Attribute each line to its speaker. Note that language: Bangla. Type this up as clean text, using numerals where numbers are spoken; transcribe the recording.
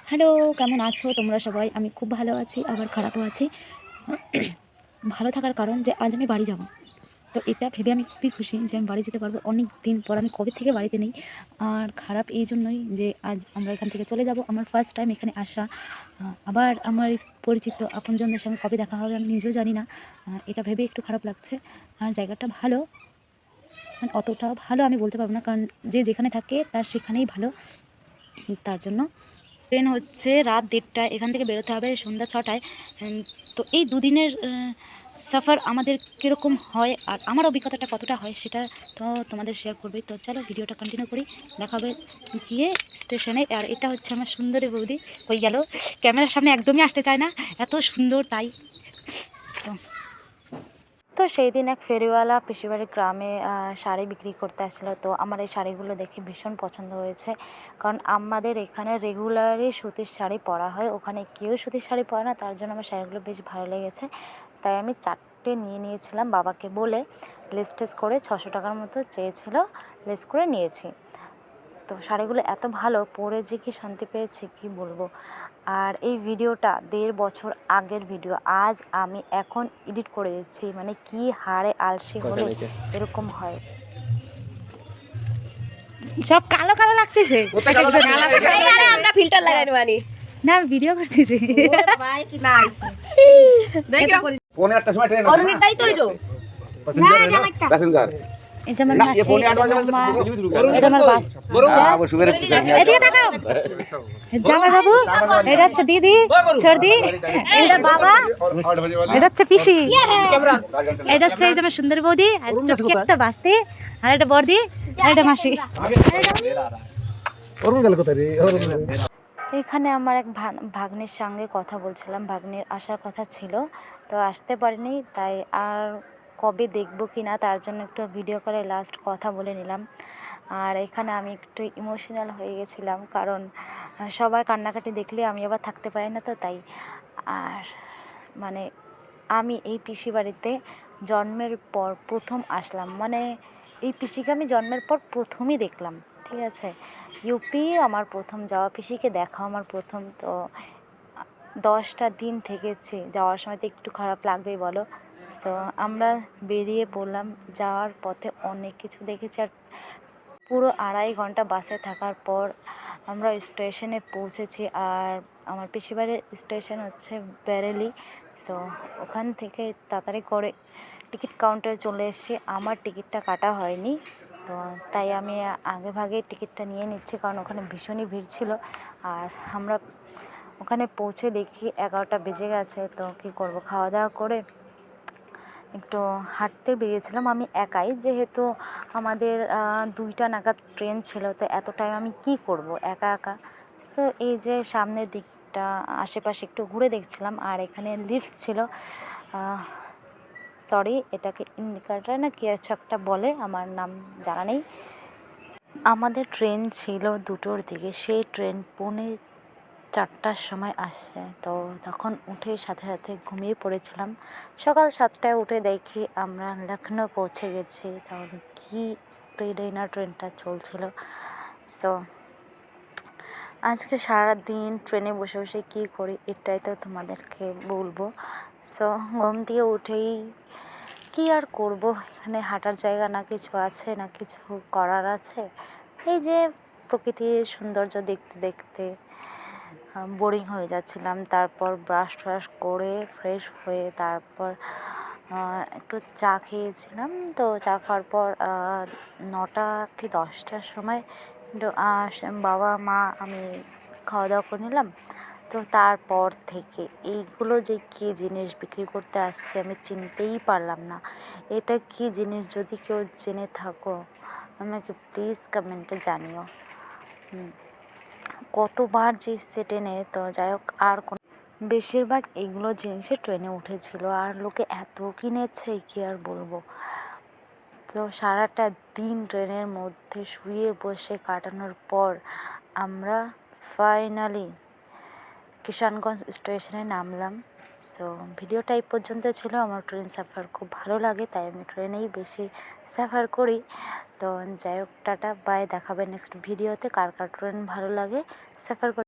Speaker 1: হ্যালো, কেমন আছো তোমরা সবাই? আমি খুব ভালো আছি, আবার খারাপও আছি। ভালো থাকার কারণ যে আজ আমি বাড়ি যাব। তো এটা ভেবে আমি খুবই খুশি যে আমি বাড়ি যেতে পারবো অনেক দিন পর। আমি কবে থেকে বাড়িতে নেই। আর খারাপ এই জন্যই যে আজ আমরা এখান থেকে চলে যাব। আমার ফার্স্ট টাইম এখানে আসা। আবার আমার এই পরিচিত আপনজনদের সঙ্গে কবে দেখা হবে আমি নিজেও জানি না। এটা ভেবে একটু খারাপ লাগছে। আর জায়গাটা ভালো, মানে অতটাও ভালো আমি বলতে পারবো না, কারণ যে যেখানে থাকে তার সেখানেই ভালো। তার জন্য ট্রেন হচ্ছে রাত 1:30টায়, এখান থেকে বেরোতে হবে সন্ধ্যা 6টায়। তো এই দুদিনের সফর আমাদের কীরকম হয় আর আমার অভিজ্ঞতাটা কতটা হয় সেটা তো তোমাদের শেয়ার করবেই। তো চলো ভিডিওটা কন্টিনিউ করি, দেখা হবে গিয়ে স্টেশনে। আর এটা হচ্ছে আমার সুন্দরী বৌদি। কই গেল, ক্যামেরার সামনে একদমই আসতে চায় না, এত সুন্দর তাই। তো সেই দিন এক ফেরিওয়ালা পিসিবাড়ির গ্রামে শাড়ি বিক্রি করতে আসছিলো। তো আমার এই শাড়িগুলো দেখে ভীষণ পছন্দ হয়েছে, কারণ আমাদের এখানে রেগুলারই সুতির শাড়ি পরা হয়, ওখানে কেউ সুতির শাড়ি পরে না। তার জন্য আমার শাড়িগুলো বেশ ভালো লেগেছে, তাই আমি 4টে নিয়ে নিয়েছিলাম। বাবাকে বলে লেস টেস করে 600 টাকার মতো চেয়েছিল, লেস করে নিয়েছি। তো শাড়িগুলো এত ভালো, পরে যে কি শান্তি পেয়েছি কি বলবো। আর এই ভিডিওটা 1.5 বছর আগের ভিডিও, আজ আমি এখন এডিট করে দিচ্ছি। মানে কি হারে আলসি হলে এরকম হয়। সব কালো কালো লাগতেছে,
Speaker 2: আমরা ফিল্টার লাগাইনি মানি
Speaker 1: না আমি ভিডিও করতেছি।
Speaker 2: না দেখি
Speaker 3: পৌনে 8টার সময় ট্রেন
Speaker 2: অরুণেরটাই তো হইছো
Speaker 3: প্যাসেঞ্জার
Speaker 1: এই যে আমার
Speaker 3: না
Speaker 1: মাসি,
Speaker 3: এ পৌনে 8 বাজে
Speaker 1: এটা আমার বাস।
Speaker 3: আবার সুবের
Speaker 1: এদিকে তাকাও, জামাই বাবু, এটা হচ্ছে দিদি, সর্দি, এটা বাবা, এটা হচ্ছে পিসি, এটা হচ্ছে এই যে আমার সুন্দর বৌদি, আর চটকে একটা বাস্তি, আর এটা বর্দি, আর এটা মাসি। এখানে আমার এক ভাগ্নির সঙ্গে কথা বলছিলাম। ভাগ্নির আসার কথা ছিল, তো আসতে পারিনি, তাই আর কবে দেখবো কি না তার জন্য একটু ভিডিও করে লাস্ট কথা বলে নিলাম। আর এখানে আমি একটু ইমোশনাল হয়ে গেছিলাম, কারণ সবাই কান্নাকাটি দেখলে আমি আবার থাকতে পারি না, তো তাই। আর মানে আমি এই পিসি বাড়িতে জন্মের পর প্রথম আসলাম, মানে এই পিসিকে আমি জন্মের পর প্রথমই দেখলাম, ঠিক আছে। ইউপি আমার প্রথম যাওয়া, পিসিকে দেখা আমার প্রথম। তো 10টা দিন থেকেছি, যাওয়ার সময় তো একটু খারাপ লাগবেই বলো। তো আমরা বেরিয়ে পড়লাম, যাওয়ার পথে অনেক কিছু দেখেছি। আর পুরো 2.5 ঘন্টা বাসে থাকার পর আমরা স্টেশনে পৌঁছেছি। আর আমার পিসিবাড়ির স্টেশন হচ্ছে বেরেলি। সো ওখান থেকে তাড়াতাড়ি করে টিকিট কাউন্টারে চলে এসেছি। আমার টিকিটটা কাটা হয়নি, তো তাই আমি আগে ভাগে টিকিটটা নিয়ে নিচ্ছি, কারণ ওখানে ভীষণই ভিড় ছিল। আর আমরা ওখানে পৌঁছে দেখি 11টা বেজে গেছে। তো কী করব, খাওয়া দাওয়া করে একটু হাঁটতে বেরিয়েছিলাম আমি একাই, যেহেতু আমাদের 2টা নাগাদ ট্রেন ছিল। তো এত টাইম আমি কি করব একা একা। তো এই যে সামনের দিকটা আশেপাশে একটু ঘুরে দেখছিলাম। আর এখানে লিফট ছিল, সরি এটাকে ইন্ডিকেটর না কি একটা বলে, আমার নাম জানা নেই। আমাদের ট্রেন ছিল 2টোর দিকে, সেই ট্রেন 4:45টার সময় আসছে। তো তখন উঠে সাথে সাথে ঘুমিয়ে পড়েছিলাম। সকাল 7টায় উঠে দেখি আমরা লখনউ পৌঁছে গেছি। তাহলে কী স্পিডে না ট্রেনটা চলছিল। সো আজকে সারাদিন ট্রেনে বসে বসে কী করি এটাই তো তোমাদেরকে বলবো। সো ঘুম থেকে উঠেই কী আর করব, এখানে হাঁটার জায়গা না কিছু আছে না কিছু করার আছে। এই যে প্রকৃতির সৌন্দর্য দেখতে দেখতে বোরিং হয়ে যাচ্ছিলাম। তারপর ব্রাশ ট্রাশ করে ফ্রেশ হয়ে তারপর একটু চা খেয়েছিলাম। তো চা খাওয়ার পর 9টা কি 10টার সময় বাবা মা আমি খাওয়া দাওয়া করে নিলাম। তো তারপর থেকে এইগুলো যে কী জিনিস বিক্রি করতে আসছে আমি চিনতেই পারলাম না। এটা কী জিনিস, যদি কেউ জেনে থাকো আমাকে প্লিজ কমেন্টে জানিও। কতবার যে ট্রেনে, তো যাই হোক। আর বেশিরভাগ এইগুলো জিনিসে ট্রেনে উঠেছিল, আর লোকে এত কিনেছে কি আর বলবো। তো সারাটা দিন ট্রেনের মধ্যে শুয়ে বসে কাটানোর পর আমরা ফাইনালি কিষানগঞ্জ স্টেশনে নামলাম। সো ভিডিওটা এই পর্যন্ত ছিল। আমার ট্রেন সাফার খুব ভালো লাগে, তাই আমি ট্রেনেই বেশি সাফার করি। তো যাই হোক, টাটা বাই, দেখাবে নেক্সট ভিডিওতে। কার কার ট্রেন ভালো লাগে সাফার